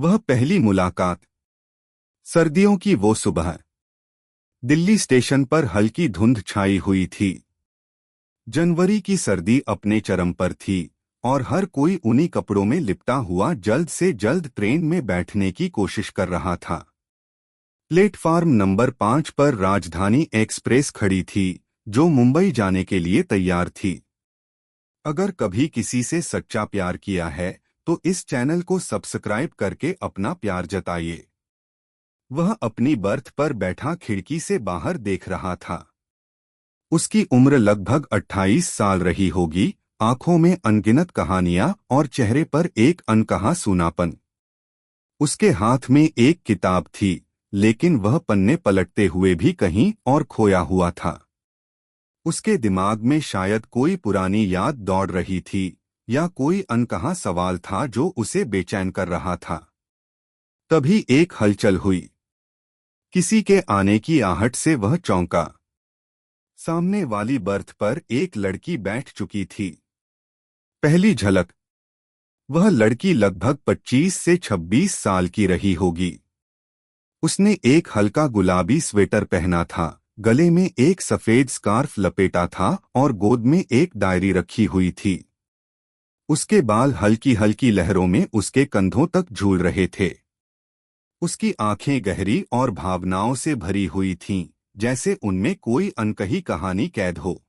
वह पहली मुलाकात। सर्दियों की वो सुबह। दिल्ली स्टेशन पर हल्की धुंध छाई हुई थी। जनवरी की सर्दी अपने चरम पर थी और हर कोई उन्हीं कपड़ों में लिपटा हुआ जल्द से जल्द ट्रेन में बैठने की कोशिश कर रहा था। प्लेटफार्म नंबर 5 पर राजधानी एक्सप्रेस खड़ी थी, जो मुंबई जाने के लिए तैयार थी। अगर कभी किसी से सच्चा प्यार किया है तो इस चैनल को सब्सक्राइब करके अपना प्यार जताइए। वह अपनी बर्थ पर बैठा खिड़की से बाहर देख रहा था। उसकी उम्र लगभग 28 साल रही होगी, आंखों में अनगिनत कहानियां और चेहरे पर एक अनकहा सूनापन। उसके हाथ में एक किताब थी, लेकिन वह पन्ने पलटते हुए भी कहीं और खोया हुआ था। उसके दिमाग में शायद कोई पुरानी याद दौड़ रही थी या कोई अनकहा सवाल था जो उसे बेचैन कर रहा था। तभी एक हलचल हुई। किसी के आने की आहट से वह चौंका। सामने वाली बर्थ पर एक लड़की बैठ चुकी थी। पहली झलक। वह लड़की लगभग 25 से 26 साल की रही होगी। उसने एक हल्का गुलाबी स्वेटर पहना था, गले में एक सफेद स्कार्फ लपेटा था और गोद में एक डायरी रखी हुई थी। उसके बाल हल्की हल्की लहरों में उसके कंधों तक झूल रहे थे। उसकी आंखें गहरी और भावनाओं से भरी हुई थीं, जैसे उनमें कोई अनकही कहानी कैद हो।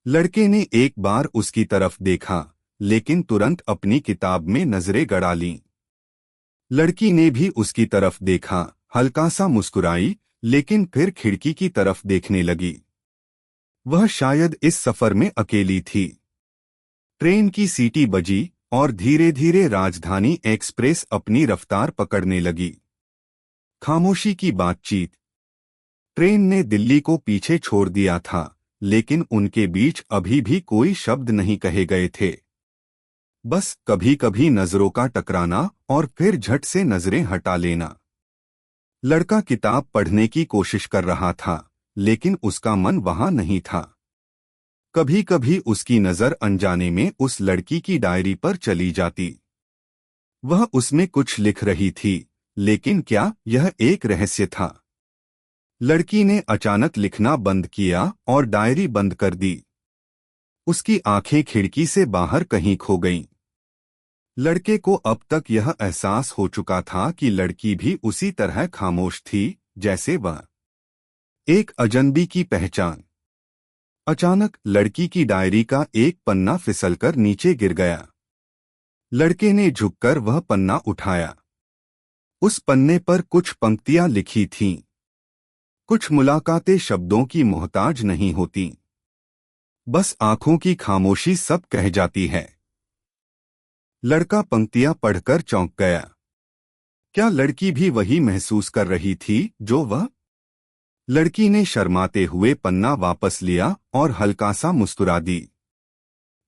लड़के ने एक बार उसकी तरफ देखा, लेकिन तुरंत अपनी किताब में नजरें गड़ा लीं। लड़की ने भी उसकी तरफ देखा, हल्का सा मुस्कुराई, लेकिन फिर खिड़की की तरफ देखने लगी। वह शायद इस सफर में अकेली थी। ट्रेन की सीटी बजी और धीरे धीरे राजधानी एक्सप्रेस अपनी रफ्तार पकड़ने लगी। खामोशी की बातचीत। ट्रेन ने दिल्ली को पीछे छोड़ दिया था, लेकिन उनके बीच अभी भी कोई शब्द नहीं कहे गए थे। बस कभी कभी नजरों का टकराना और फिर झट से नजरें हटा लेना। लड़का किताब पढ़ने की कोशिश कर रहा था, लेकिन उसका मन वहां नहीं था। कभी कभी उसकी नजर अनजाने में उस लड़की की डायरी पर चली जाती। वह उसमें कुछ लिख रही थी, लेकिन क्या यह एक रहस्य था? लड़की ने अचानक लिखना बंद किया और डायरी बंद कर दी। उसकी आंखें खिड़की से बाहर कहीं खो गईं। लड़के को अब तक यह एहसास हो चुका था कि लड़की भी उसी तरह खामोश थी जैसे वह। एक अजनबी की पहचान। अचानक लड़की की डायरी का एक पन्ना फिसलकर नीचे गिर गया। लड़के ने झुककर वह पन्ना उठाया। उस पन्ने पर कुछ पंक्तियां लिखी थीं। कुछ मुलाकातें शब्दों की मोहताज नहीं होती, बस आंखों की खामोशी सब कह जाती है। लड़का पंक्तियां पढ़कर चौंक गया। क्या लड़की भी वही महसूस कर रही थी जो वह? लड़की ने शर्माते हुए पन्ना वापस लिया और हल्का सा मुस्कुरा दी।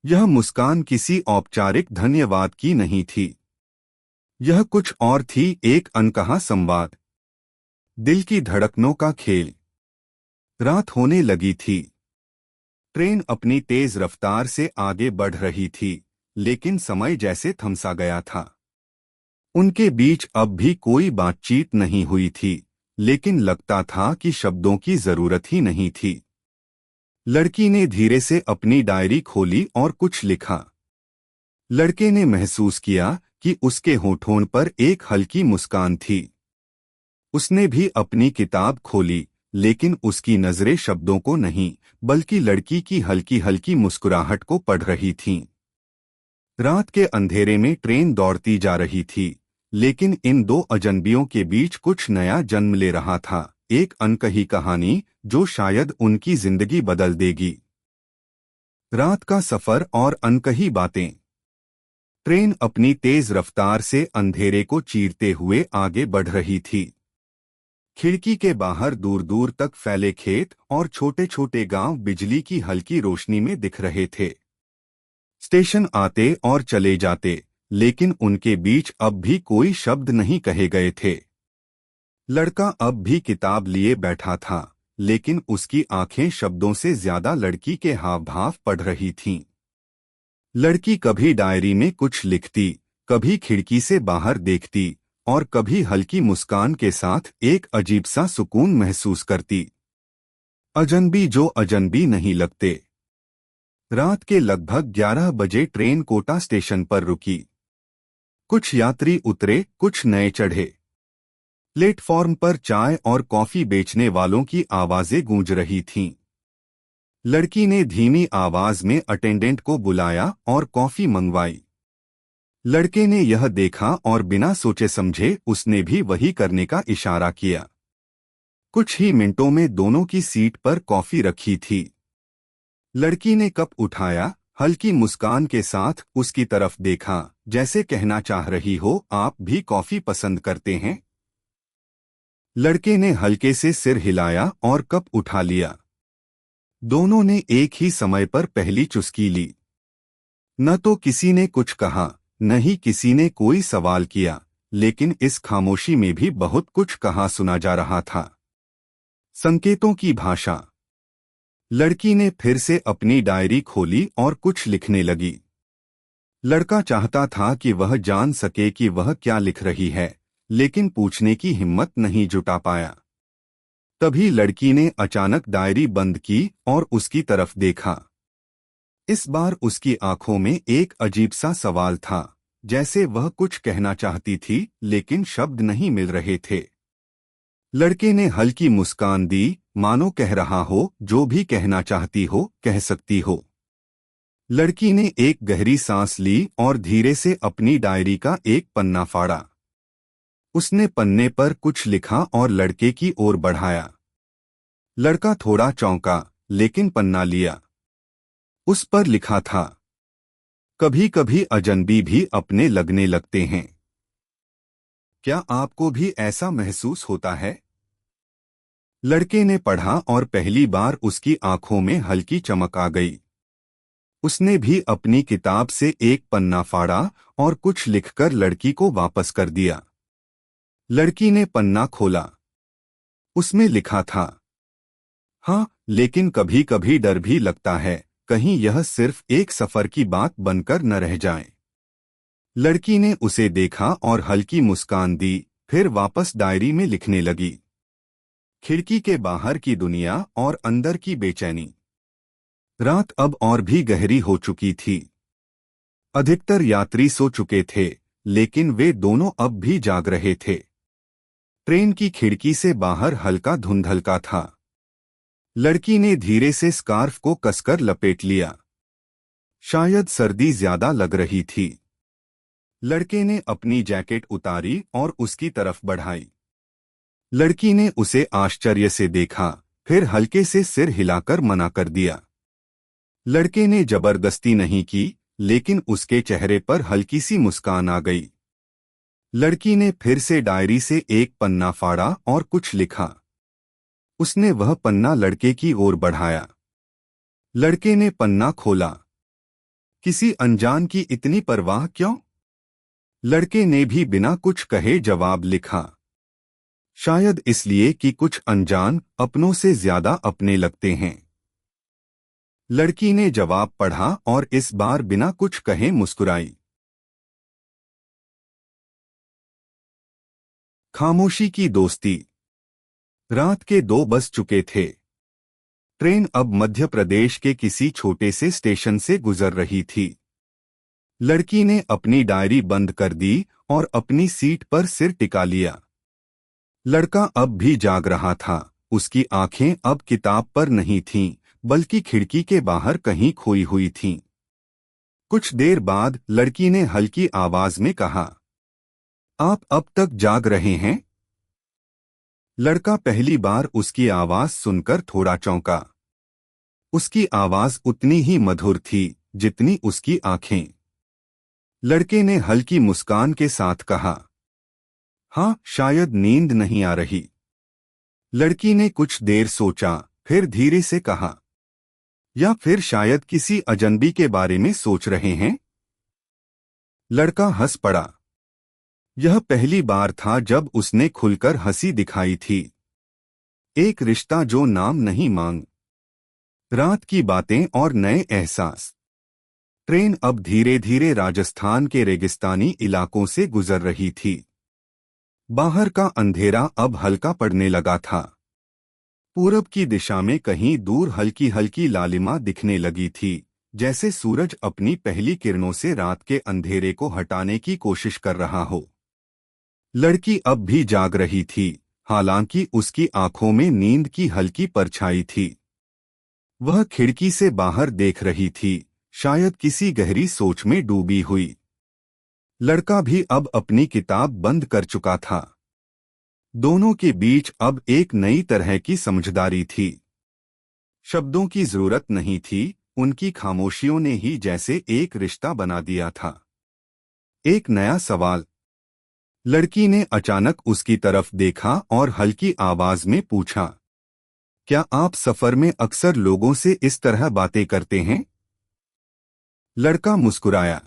यह मुस्कान किसी औपचारिक धन्यवाद की नहीं थी। यह कुछ और थी, एक अनकहा संवाद। दिल की धड़कनों का खेल। रात होने लगी थी। ट्रेन अपनी तेज रफ्तार से आगे बढ़ रही थी, लेकिन समय जैसे थमसा गया था। उनके बीच अब भी कोई बातचीत नहीं हुई थी, लेकिन लगता था कि शब्दों की जरूरत ही नहीं थी। लड़की ने धीरे से अपनी डायरी खोली और कुछ लिखा। लड़के ने महसूस किया कि उसके होठों पर एक हल्की मुस्कान थी। उसने भी अपनी किताब खोली, लेकिन उसकी नजरें शब्दों को नहीं, बल्कि लड़की की हल्की हल्की मुस्कुराहट को पढ़ रही थीं। रात के अंधेरे में ट्रेन दौड़ती जा रही थी, लेकिन इन दो अजनबियों के बीच कुछ नया जन्म ले रहा था, एक अनकही कहानी जो शायद उनकी जिंदगी बदल देगी। रात का सफर और अनकही बातें। ट्रेन अपनी तेज रफ्तार से अंधेरे को चीरते हुए आगे बढ़ रही थी। खिड़की के बाहर दूर दूर तक फैले खेत और छोटे छोटे गांव बिजली की हल्की रोशनी में दिख रहे थे। स्टेशन आते और चले जाते, लेकिन उनके बीच अब भी कोई शब्द नहीं कहे गए थे। लड़का अब भी किताब लिए बैठा था, लेकिन उसकी आंखें शब्दों से ज्यादा लड़की के हाव भाव पढ़ रही थीं। लड़की कभी डायरी में कुछ लिखती, कभी खिड़की से बाहर देखती, और कभी हल्की मुस्कान के साथ एक अजीब सा सुकून महसूस करती। अजनबी जो अजनबी नहीं लगते। रात के लगभग 11 बजे ट्रेन कोटा स्टेशन पर रुकी। कुछ यात्री उतरे, कुछ नए चढ़े। प्लेटफॉर्म पर चाय और कॉफी बेचने वालों की आवाजें गूंज रही थीं। लड़की ने धीमी आवाज में अटेंडेंट को बुलाया और कॉफी मंगवाई। लड़के ने यह देखा और बिना सोचे समझे उसने भी वही करने का इशारा किया। कुछ ही मिनटों में दोनों की सीट पर कॉफी रखी थी। लड़की ने कप उठाया, हल्की मुस्कान के साथ उसकी तरफ देखा, जैसे कहना चाह रही हो, आप भी कॉफी पसंद करते हैं? लड़के ने हल्के से सिर हिलाया और कप उठा लिया। दोनों ने एक ही समय पर पहली चुस्की ली। न तो किसी ने कुछ कहा, न ही किसी ने कोई सवाल किया, लेकिन इस खामोशी में भी बहुत कुछ कहा सुना जा रहा था। संकेतों की भाषा। लड़की ने फिर से अपनी डायरी खोली और कुछ लिखने लगी। लड़का चाहता था कि वह जान सके कि वह क्या लिख रही है, लेकिन पूछने की हिम्मत नहीं जुटा पाया। तभी लड़की ने अचानक डायरी बंद की और उसकी तरफ देखा। इस बार उसकी आंखों में एक अजीब सा सवाल था, जैसे वह कुछ कहना चाहती थी लेकिन शब्द नहीं मिल रहे थे। लड़के ने हल्की मुस्कान दी, मानो कह रहा हो, जो भी कहना चाहती हो कह सकती हो। लड़की ने एक गहरी सांस ली और धीरे से अपनी डायरी का एक पन्ना फाड़ा। उसने पन्ने पर कुछ लिखा और लड़के की ओर बढ़ाया। लड़का थोड़ा चौंका, लेकिन पन्ना लिया। उस पर लिखा था, कभी कभी अजनबी भी अपने लगने लगते हैं। क्या आपको भी ऐसा महसूस होता है? लड़के ने पढ़ा और पहली बार उसकी आंखों में हल्की चमक आ गई। उसने भी अपनी किताब से एक पन्ना फाड़ा और कुछ लिखकर लड़की को वापस कर दिया। लड़की ने पन्ना खोला। उसमें लिखा था, हाँ, लेकिन कभी कभी डर भी लगता है, कहीं यह सिर्फ एक सफर की बात बनकर न रह जाए। लड़की ने उसे देखा और हल्की मुस्कान दी, फिर वापस डायरी में लिखने लगी। खिड़की के बाहर की दुनिया और अंदर की बेचैनी। रात अब और भी गहरी हो चुकी थी। अधिकतर यात्री सो चुके थे, लेकिन वे दोनों अब भी जाग रहे थे। ट्रेन की खिड़की से बाहर हल्का धुंधलका था। लड़की ने धीरे से स्कार्फ को कसकर लपेट लिया। शायद सर्दी ज्यादा लग रही थी। लड़के ने अपनी जैकेट उतारी और उसकी तरफ बढ़ाई। लड़की ने उसे आश्चर्य से देखा, फिर हल्के से सिर हिलाकर मना कर दिया। लड़के ने जबरदस्ती नहीं की, लेकिन उसके चेहरे पर हल्की सी मुस्कान आ गई। लड़की ने फिर से डायरी से एक पन्ना फाड़ा और कुछ लिखा। उसने वह पन्ना लड़के की ओर बढ़ाया। लड़के ने पन्ना खोला। किसी अनजान की इतनी परवाह क्यों? लड़के ने भी बिना कुछ कहे जवाब लिखा। शायद इसलिए कि कुछ अनजान अपनों से ज्यादा अपने लगते हैं। लड़की ने जवाब पढ़ा और इस बार बिना कुछ कहे मुस्कुराई। खामोशी की दोस्ती। रात के 2 बज चुके थे। ट्रेन अब मध्य प्रदेश के किसी छोटे से स्टेशन से गुजर रही थी। लड़की ने अपनी डायरी बंद कर दी और अपनी सीट पर सिर टिका लिया। लड़का अब भी जाग रहा था। उसकी आंखें अब किताब पर नहीं थीं, बल्कि खिड़की के बाहर कहीं खोई हुई थीं। कुछ देर बाद लड़की ने हल्की आवाज में कहा, आप अब तक जाग रहे हैं? लड़का पहली बार उसकी आवाज सुनकर थोड़ा चौंका। उसकी आवाज उतनी ही मधुर थी जितनी उसकी आंखें। लड़के ने हल्की मुस्कान के साथ कहा, हाँ, शायद नींद नहीं आ रही। लड़की ने कुछ देर सोचा, फिर धीरे से कहा, या फिर शायद किसी अजनबी के बारे में सोच रहे हैं? लड़का हंस पड़ा। यह पहली बार था जब उसने खुलकर हंसी दिखाई थी। एक रिश्ता जो नाम नहीं मांग। रात की बातें और नए एहसास। ट्रेन अब धीरे धीरे राजस्थान के रेगिस्तानी इलाकों से गुजर रही थी। बाहर का अंधेरा अब हल्का पड़ने लगा था। पूरब की दिशा में कहीं दूर हल्की हल्की लालिमा दिखने लगी थी, जैसे सूरज अपनी पहली किरणों से रात के अंधेरे को हटाने की कोशिश कर रहा हो। लड़की अब भी जाग रही थी, हालांकि उसकी आंखों में नींद की हल्की परछाई थी। वह खिड़की से बाहर देख रही थी, शायद किसी गहरी सोच में डूबी हुई। लड़का भी अब अपनी किताब बंद कर चुका था। दोनों के बीच अब एक नई तरह की समझदारी थी। शब्दों की जरूरत नहीं थी, उनकी खामोशियों ने ही जैसे एक रिश्ता बना दिया था। एक नया सवाल। लड़की ने अचानक उसकी तरफ देखा और हल्की आवाज में पूछा, क्या आप सफर में अक्सर लोगों से इस तरह बातें करते हैं? लड़का मुस्कुराया,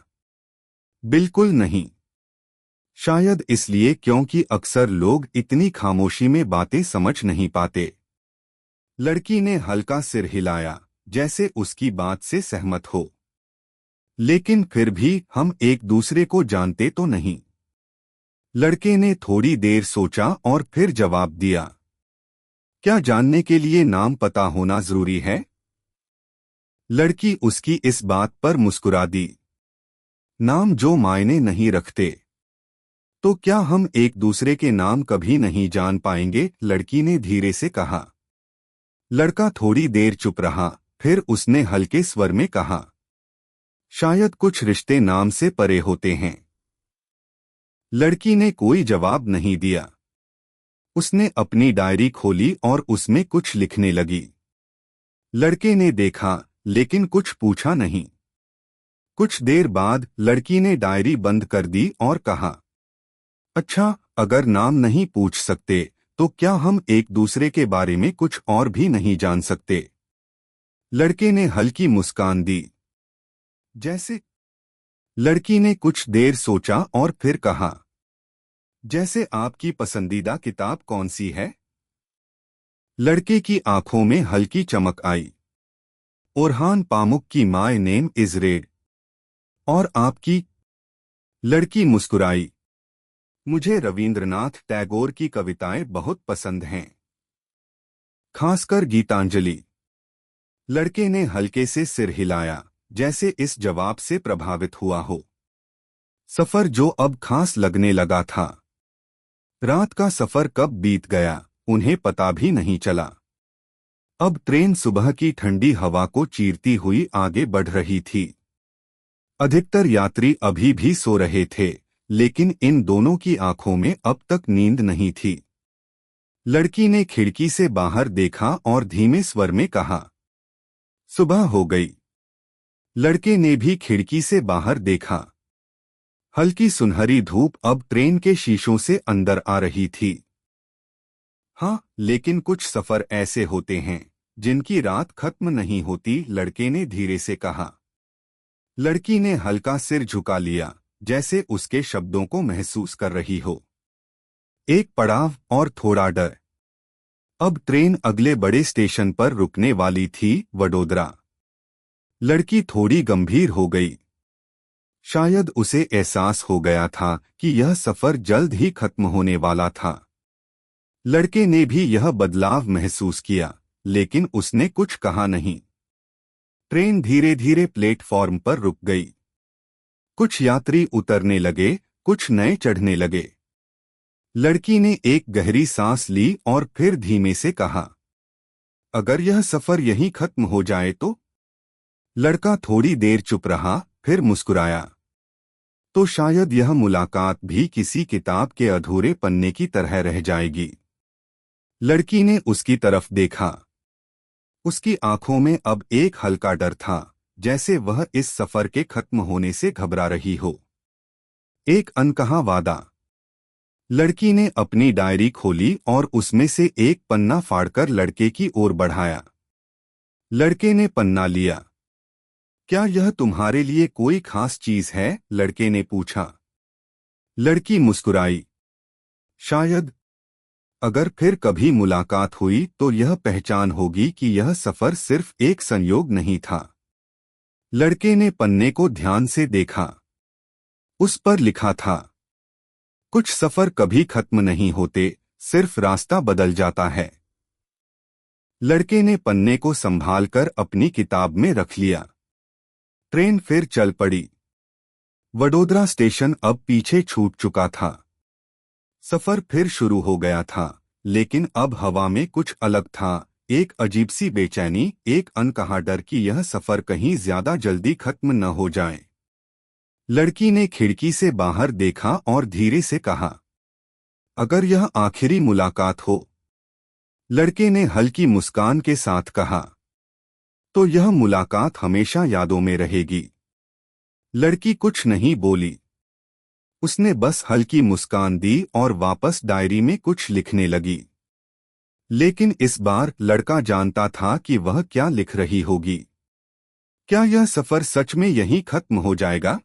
बिल्कुल नहीं। शायद इसलिए क्योंकि अक्सर लोग इतनी खामोशी में बातें समझ नहीं पाते। लड़की ने हल्का सिर हिलाया, जैसे उसकी बात से सहमत हो। लेकिन फिर भी हम एक दूसरे को जानते तो नहीं। लड़के ने थोड़ी देर सोचा और फिर जवाब दिया, क्या जानने के लिए नाम पता होना जरूरी है? लड़की उसकी इस बात पर मुस्कुरा दी। नाम जो मायने नहीं रखते, तो क्या हम एक दूसरे के नाम कभी नहीं जान पाएंगे? लड़की ने धीरे से कहा। लड़का थोड़ी देर चुप रहा, फिर उसने हल्के स्वर में कहा, शायद कुछ रिश्ते नाम से परे होते हैं। लड़की ने कोई जवाब नहीं दिया। उसने अपनी डायरी खोली और उसमें कुछ लिखने लगी। लड़के ने देखा, लेकिन कुछ पूछा नहीं। कुछ देर बाद लड़की ने डायरी बंद कर दी और कहा, अच्छा, अगर नाम नहीं पूछ सकते, तो क्या हम एक दूसरे के बारे में कुछ और भी नहीं जान सकते? लड़के ने हल्की मुस्कान दी। जैसे? लड़की ने कुछ देर सोचा और फिर कहा, जैसे आपकी पसंदीदा किताब कौन सी है? लड़के की आंखों में हल्की चमक आई। ओरहान पामुक की माय नेम इज रेड। और आपकी? लड़की मुस्कुराई, मुझे रवींद्रनाथ टैगोर की कविताएं बहुत पसंद हैं, खासकर गीतांजलि। लड़के ने हल्के से सिर हिलाया, जैसे इस जवाब से प्रभावित हुआ हो। सफर जो अब खास लगने लगा था। रात का सफर कब बीत गया, उन्हें पता भी नहीं चला। अब ट्रेन सुबह की ठंडी हवा को चीरती हुई आगे बढ़ रही थी। अधिकतर यात्री अभी भी सो रहे थे, लेकिन इन दोनों की आंखों में अब तक नींद नहीं थी। लड़की ने खिड़की से बाहर देखा और धीमे स्वर में कहा, सुबह हो गई। लड़के ने भी खिड़की से बाहर देखा। हल्की सुनहरी धूप अब ट्रेन के शीशों से अंदर आ रही थी। हाँ, लेकिन कुछ सफर ऐसे होते हैं जिनकी रात खत्म नहीं होती, लड़के ने धीरे से कहा। लड़की ने हल्का सिर झुका लिया, जैसे उसके शब्दों को महसूस कर रही हो। एक पड़ाव और थोड़ा डर। अब ट्रेन अगले बड़े स्टेशन पर रुकने वाली थी, वडोदरा। लड़की थोड़ी गंभीर हो गई। शायद उसे एहसास हो गया था कि यह सफर जल्द ही खत्म होने वाला था। लड़के ने भी यह बदलाव महसूस किया, लेकिन उसने कुछ कहा नहीं। ट्रेन धीरे धीरे प्लेटफॉर्म पर रुक गई। कुछ यात्री उतरने लगे, कुछ नए चढ़ने लगे। लड़की ने एक गहरी सांस ली और फिर धीमे से कहा, अगर यह सफर यहीं खत्म हो जाए तो? लड़का थोड़ी देर चुप रहा, फिर मुस्कुराया, तो शायद यह मुलाकात भी किसी किताब के अधूरे पन्ने की तरह रह जाएगी। लड़की ने उसकी तरफ देखा। उसकी आंखों में अब एक हल्का डर था, जैसे वह इस सफर के खत्म होने से घबरा रही हो। एक अनकहा वादा। लड़की ने अपनी डायरी खोली और उसमें से एक पन्ना फाड़कर लड़के की ओर बढ़ाया। लड़के ने पन्ना लिया। क्या यह तुम्हारे लिए कोई खास चीज है? लड़के ने पूछा। लड़की मुस्कुराई, शायद। अगर फिर कभी मुलाकात हुई तो यह पहचान होगी कि यह सफर सिर्फ एक संयोग नहीं था। लड़के ने पन्ने को ध्यान से देखा। उस पर लिखा था, कुछ सफर कभी खत्म नहीं होते, सिर्फ रास्ता बदल जाता है। लड़के ने पन्ने को संभालकर अपनी किताब में रख लिया। ट्रेन फिर चल पड़ी। वडोदरा स्टेशन अब पीछे छूट चुका था। सफर फिर शुरू हो गया था, लेकिन अब हवा में कुछ अलग था। एक अजीब सी बेचैनी, एक अनकहा डर कि यह सफर कहीं ज्यादा जल्दी खत्म न हो जाए। लड़की ने खिड़की से बाहर देखा और धीरे से कहा, अगर यह आखिरी मुलाकात हो। लड़के ने हल्की मुस्कान के साथ कहा, तो यह मुलाकात हमेशा यादों में रहेगी। लड़की कुछ नहीं बोली। उसने बस हल्की मुस्कान दी और वापस डायरी में कुछ लिखने लगी। लेकिन इस बार लड़का जानता था कि वह क्या लिख रही होगी। क्या यह सफर सच में यहीं खत्म हो जाएगा,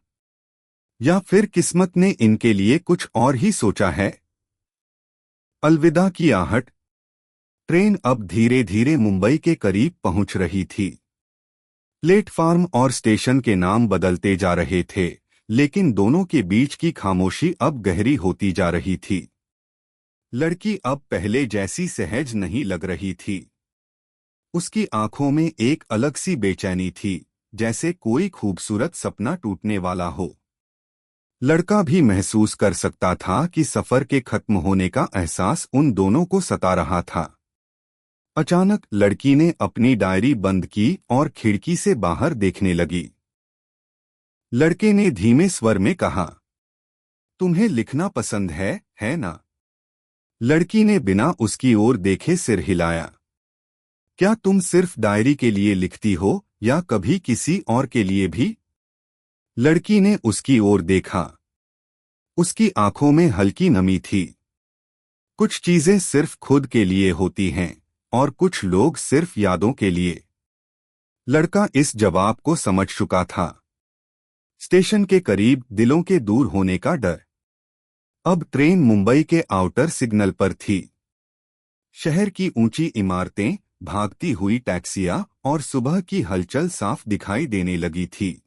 या फिर किस्मत ने इनके लिए कुछ और ही सोचा है। अलविदा की आहट। ट्रेन अब धीरे धीरे मुंबई के करीब पहुंच रही थी। प्लेटफार्म और स्टेशन के नाम बदलते जा रहे थे, लेकिन दोनों के बीच की खामोशी अब गहरी होती जा रही थी। लड़की अब पहले जैसी सहज नहीं लग रही थी। उसकी आंखों में एक अलग सी बेचैनी थी, जैसे कोई खूबसूरत सपना टूटने वाला हो। लड़का भी महसूस कर सकता था कि सफर के खत्म होने का एहसास उन दोनों को सता रहा था। अचानक लड़की ने अपनी डायरी बंद की और खिड़की से बाहर देखने लगी। लड़के ने धीमे स्वर में कहा, तुम्हें लिखना पसंद है ना? लड़की ने बिना उसकी ओर देखे सिर हिलाया। क्या तुम सिर्फ डायरी के लिए लिखती हो या कभी किसी और के लिए भी? लड़की ने उसकी ओर देखा। उसकी आंखों में हल्की नमी थी। कुछ चीजें सिर्फ खुद के लिए होती हैं और कुछ लोग सिर्फ यादों के लिए। लड़का इस जवाब को समझ चुका था। स्टेशन के करीब दिलों के दूर होने का डर। अब ट्रेन मुंबई के आउटर सिग्नल पर थी। शहर की ऊंची इमारतें, भागती हुई टैक्सियां और सुबह की हलचल साफ दिखाई देने लगी थी।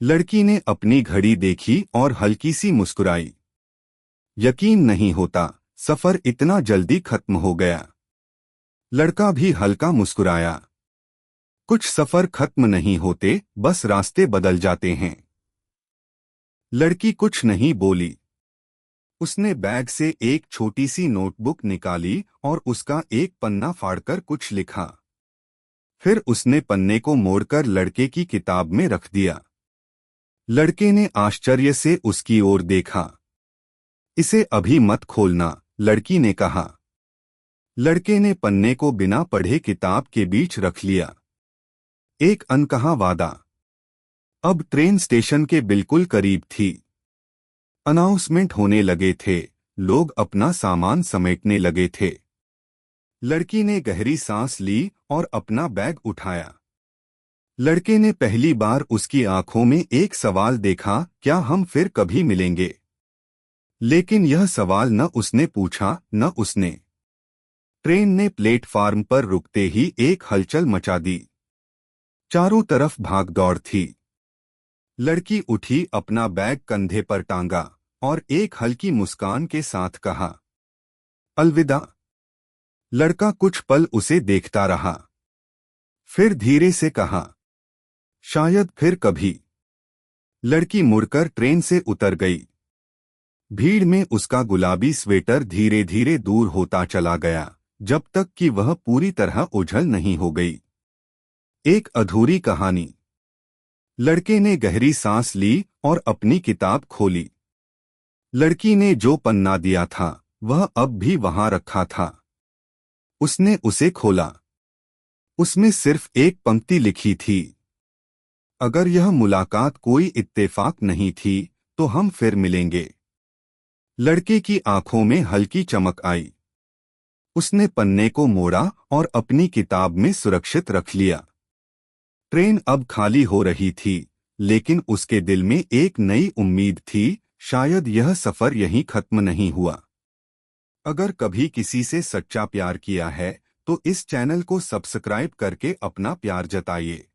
लड़की ने अपनी घड़ी देखी और हल्की सी मुस्कुराई। यकीन नहीं होता, सफर इतना जल्दी खत्म हो गया। लड़का भी हल्का मुस्कुराया। कुछ सफर खत्म नहीं होते, बस रास्ते बदल जाते हैं। लड़की कुछ नहीं बोली। उसने बैग से एक छोटी सी नोटबुक निकाली और उसका एक पन्ना फाड़कर कुछ लिखा। फिर उसने पन्ने को मोड़कर लड़के की किताब में रख दिया। लड़के ने आश्चर्य से उसकी ओर देखा। इसे अभी मत खोलना, लड़की ने कहा। लड़के ने पन्ने को बिना पढ़े किताब के बीच रख लिया। एक अनकहा वादा। अब ट्रेन स्टेशन के बिल्कुल करीब थी। अनाउंसमेंट होने लगे थे, लोग अपना सामान समेटने लगे थे। लड़की ने गहरी सांस ली और अपना बैग उठाया। लड़के ने पहली बार उसकी आंखों में एक सवाल देखा, क्या हम फिर कभी मिलेंगे? लेकिन यह सवाल न उसने पूछा, न उसने। ट्रेन ने प्लेटफार्म पर रुकते ही एक हलचल मचा दी। चारों तरफ भागदौड़ थी। लड़की उठी, अपना बैग कंधे पर टांगा और एक हल्की मुस्कान के साथ कहा, अलविदा। लड़का कुछ पल उसे देखता रहा। फिर धीरे से कहा, शायद फिर कभी। लड़की मुड़कर ट्रेन से उतर गई। भीड़ में उसका गुलाबी स्वेटर धीरे धीरे दूर होता चला गया, जब तक कि वह पूरी तरह ओझल नहीं हो गई। एक अधूरी कहानी। लड़के ने गहरी सांस ली और अपनी किताब खोली। लड़की ने जो पन्ना दिया था वह अब भी वहां रखा था। उसने उसे खोला। उसमें सिर्फ एक पंक्ति लिखी थी, अगर यह मुलाकात कोई इत्तेफाक नहीं थी तो हम फिर मिलेंगे। लड़के की आंखों में हल्की चमक आई। उसने पन्ने को मोड़ा और अपनी किताब में सुरक्षित रख लिया। ट्रेन अब खाली हो रही थी, लेकिन उसके दिल में एक नई उम्मीद थी, शायद यह सफर यहीं खत्म नहीं हुआ। अगर कभी किसी से सच्चा प्यार किया है तो इस चैनल को सब्सक्राइब करके अपना प्यार जताइए।